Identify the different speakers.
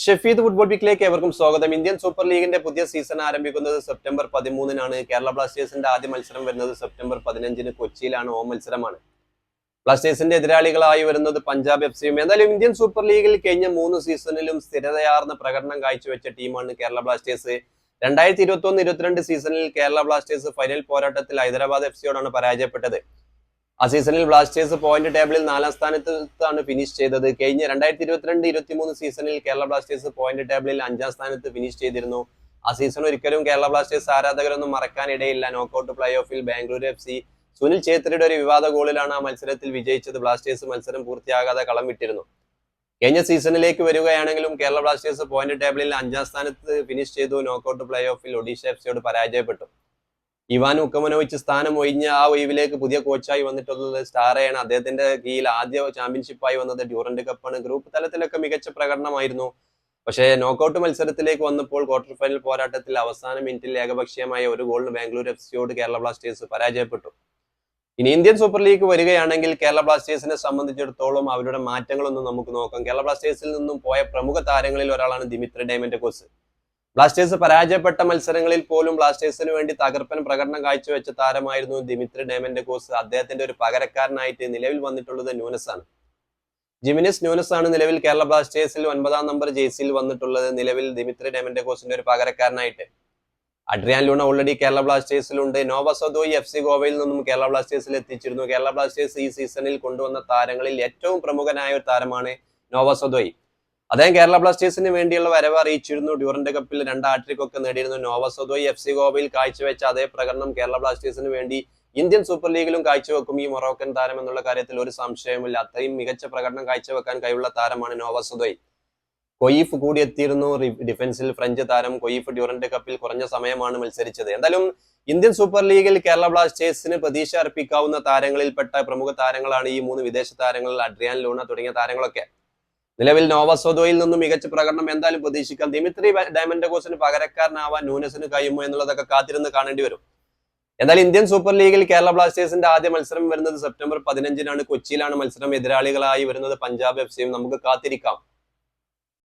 Speaker 1: Shefeed football വീക്കിലേക്ക് ഏവർക്കും സ്വാഗതം. Indian super ലീഗിന്റെ പുതിയ സീസൺ ആരംഭിക്കുന്നത് സെപ്റ്റംബർ 13-നാണ്. കേരള ബ്ലാസ്റ്റേഴ്സിന്റെ ആദ്യ മത്സരം വരുന്നത് സെപ്റ്റംബർ 15-ന് കൊച്ചിയിലാണ്. ഹോം മത്സരമാണ്. ബ്ലാസ്റ്റേഴ്സിന്റെ എതിരാളികളായി വരുന്നത് പഞ്ചാബ് എഫ്സിയും. എന്തായാലും ഇന്ത്യൻ സൂപ്പർ ലീഗിൽ കഴിഞ്ഞ 3 സീസണിലും സ്ഥിരതയാർന്ന പ്രകടനം കാഴ്ചവെച്ച ടീമാണ് കേരള ബ്ലാസ്റ്റേഴ്സ്. 2021-22 സീസണിൽ കേരള ബ്ലാസ്റ്റേഴ്സ് ഫൈനൽ പോരാട്ടത്തിൽ ഹൈദരാബാദ് എഫ്സിയോടാണ് പരാജയപ്പെട്ടത്. ആ സീസണിൽ ബ്ലാസ്റ്റേഴ്സ് പോയിന്റ് ടേബിളിൽ 4-ാം സ്ഥാനത്താണ് ഫിനിഷ് ചെയ്തത്. കഴിഞ്ഞ 2022-23 സീസണിൽ കേരള ബ്ലാസ്റ്റേഴ്സ് പോയിന്റ് ടേബിളിൽ 5-ാം സ്ഥാനത്ത് ഫിനിഷ് ചെയ്തിരുന്നു. ആ സീസൺ ഒരിക്കലും കേരള ബ്ലാസ്റ്റേഴ്സ് ആരാധകരൊന്നും മറക്കാനിടയില്ല. നോക്കൌട്ട് പ്ലേ ഓഫിൽ ബാംഗ്ലൂർ എഫ്സി സുനിൽ ഛേത്രിയുടെ ഒരു വിവാദ ഗോളിലാണ് ആ മത്സരത്തിൽ വിജയിച്ചത്. ബ്ലാസ്റ്റേഴ്സ് മത്സരം പൂർത്തിയാകാതെ കളം വിട്ടിരുന്നു. കഴിഞ്ഞ സീസണിലേക്ക് വരികയാണെങ്കിലും കേരള ബ്ലാസ്റ്റേഴ്സ് പോയിന്റ് ടേബിളിൽ 5-ാം സ്ഥാനത്ത് ഫിനിഷ് ചെയ്തു. നോക്കൌട്ട് പ്ലേ ഓഫിൽ ഒഡീഷ എഫ്സിയോട് പരാജയപ്പെട്ടു. ഇവാൻ ഉക്കമനോവിച്ച് സ്ഥാനം ഒഴിഞ്ഞ ആ ഒഴിവിലേക്ക് പുതിയ കോച്ചായി വന്നിട്ടുള്ളത് സ്റ്റാറയാണ്. അദ്ദേഹത്തിന്റെ കീഴിൽ ആദ്യ ചാമ്പ്യൻഷിപ്പായി വന്നത് ഡ്യൂറന്റ് കപ്പാണ്. ഗ്രൂപ്പ് തലത്തിലൊക്കെ മികച്ച പ്രകടനമായിരുന്നു. പക്ഷേ നോക്കൌട്ട് മത്സരത്തിലേക്ക് വന്നപ്പോൾ ക്വാർട്ടർ ഫൈനൽ പോരാട്ടത്തിൽ അവസാന മിനിറ്റിൽ ഏകപക്ഷീയമായ ഒരു ഗോളിന് ബാംഗ്ലൂർ എഫ്സിയോട് കേരള ബ്ലാസ്റ്റേഴ്സ് പരാജയപ്പെട്ടു. ഇനി ഇന്ത്യൻ സൂപ്പർ ലീഗ് വരികയാണെങ്കിൽ കേരള ബ്ലാസ്റ്റേഴ്സിനെ സംബന്ധിച്ചിടത്തോളം അവരുടെ മാറ്റങ്ങളൊന്നും നമുക്ക് നോക്കാം. കേരള ബ്ലാസ്റ്റേഴ്സിൽ നിന്നും പോയ പ്രമുഖ താരങ്ങളിൽ ഒരാളാണ് ദിമിത്രി ഡയമന്റക്കോസ്. ബ്ലാസ്റ്റേഴ്സ് പരാജയപ്പെട്ട മത്സരങ്ങളിൽ പോലും ബ്ലാസ്റ്റേഴ്സിന് വേണ്ടി തകർപ്പൻ പ്രകടനം കാഴ്ചവെച്ച താരമായിരുന്നു ദിമിത്രി ഡയമന്റക്കോസ്. അദ്ദേഹത്തിന്റെ ഒരു പകരക്കാരനായിട്ട് നിലവിൽ വന്നിട്ടുള്ളത് ന്യൂനസാണ്. ജിമിനിസ് ന്യൂനസ് ആണ് നിലവിൽ കേരള ബ്ലാസ്റ്റേഴ്സിൽ 9-ാം നമ്പർ ജേഴ്സിയിൽ വന്നിട്ടുള്ളത്. നിലവിൽ ദിമിത്രി ഡയമന്റക്കോസിന്റെ ഒരു പകരക്കാരനായിട്ട് അഡ്രിയാൻ ലൂണ ഓൾറെഡി കേരള ബ്ലാസ്റ്റേഴ്സിലുണ്ട്. നോവ സദോയി FC ഗോവയിൽ നിന്നും കേരള ബ്ലാസ്റ്റേഴ്സിൽ എത്തിച്ചിരുന്നു. കേരള ബ്ലാസ്റ്റേഴ്സ് ഈ സീസണിൽ കൊണ്ടുവന്ന താരങ്ങളിൽ ഏറ്റവും പ്രമുഖനായ ഒരു താരമാണ് നോവ സദോയി. അദ്ദേഹം കേരള ബ്ലാസ്റ്റേഴ്സിന് വേണ്ടിയുള്ള വരവ് അറിയിച്ചിരുന്നു. ഡ്യൂറന്റ് കപ്പിൽ 2 ഹാട്രിക് ഒക്കെ നേടിയിരുന്നു. നോവ സദോയി FC ഗോവയിൽ കാഴ്ചവെച്ച അതേ പ്രകടനം കേരള ബ്ലാസ്റ്റേഴ്സിന് വേണ്ടി ഇന്ത്യൻ സൂപ്പർ ലീഗിലും കാഴ്ചവെക്കും ഈ മൊറോക്കൻ താരം എന്നുള്ള കാര്യത്തിൽ ഒരു സംശയവുമില്ല. അത്രയും മികച്ച പ്രകടനം കാഴ്ചവെക്കാൻ കഴിവുള്ള താരമാണ് നോവ സദോയി. കൊയീഫ് കൂടി എത്തിയിരുന്നു ഡിഫൻസിൽ. ഫ്രഞ്ച് താരം കൊയീഫ് ഡ്യൂറന്റ് കപ്പിൽ കുറഞ്ഞ സമയമാണ് മത്സരിച്ചത്. എന്തായാലും ഇന്ത്യൻ സൂപ്പർ ലീഗിൽ കേരള ബ്ലാസ്റ്റേഴ്സിന് പ്രതീക്ഷ അർപ്പിക്കാവുന്ന താരങ്ങളിൽപ്പെട്ട പ്രമുഖ താരങ്ങളാണ് ഈ 3 വിദേശ താരങ്ങൾ, അഡ്രിയാൻ ലൂണ തുടങ്ങിയ താരങ്ങളൊക്കെ. നിലവിൽ നോവ സദോയിൽ നിന്നും മികച്ച പ്രകടനം എന്തായാലും പ്രതീക്ഷിക്കാം. ദിമിത്രി ഡയമന്റക്കോസിന് പകരക്കാരനാവാൻ ന്യൂനസിന് കഴിയുമോ എന്നുള്ളതൊക്കെ കാത്തിരുന്ന് കാണേണ്ടി വരും. എന്നാൽ ഇന്ത്യൻ സൂപ്പർ ലീഗിൽ കേരള ബ്ലാസ്റ്റേഴ്സിന്റെ ആദ്യ മത്സരം വരുന്നത് സെപ്റ്റംബർ 15-നാണ്. കൊച്ചിയിലാണ് മത്സരം. എതിരാളികളായി വരുന്നത് പഞ്ചാബ് എഫ്സിയും. നമുക്ക് കാത്തിരിക്കാം.